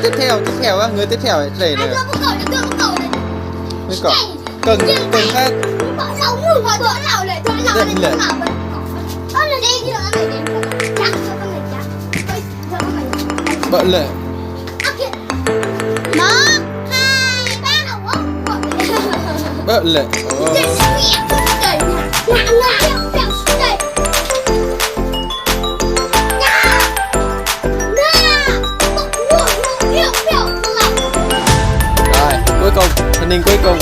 tiếp theo á, người tiếp theo ấy này này. Mới cỏ cần hết. Bợ lệ. Bợ lệ. Rồi, cuối cùng, Ninh cuối cùng.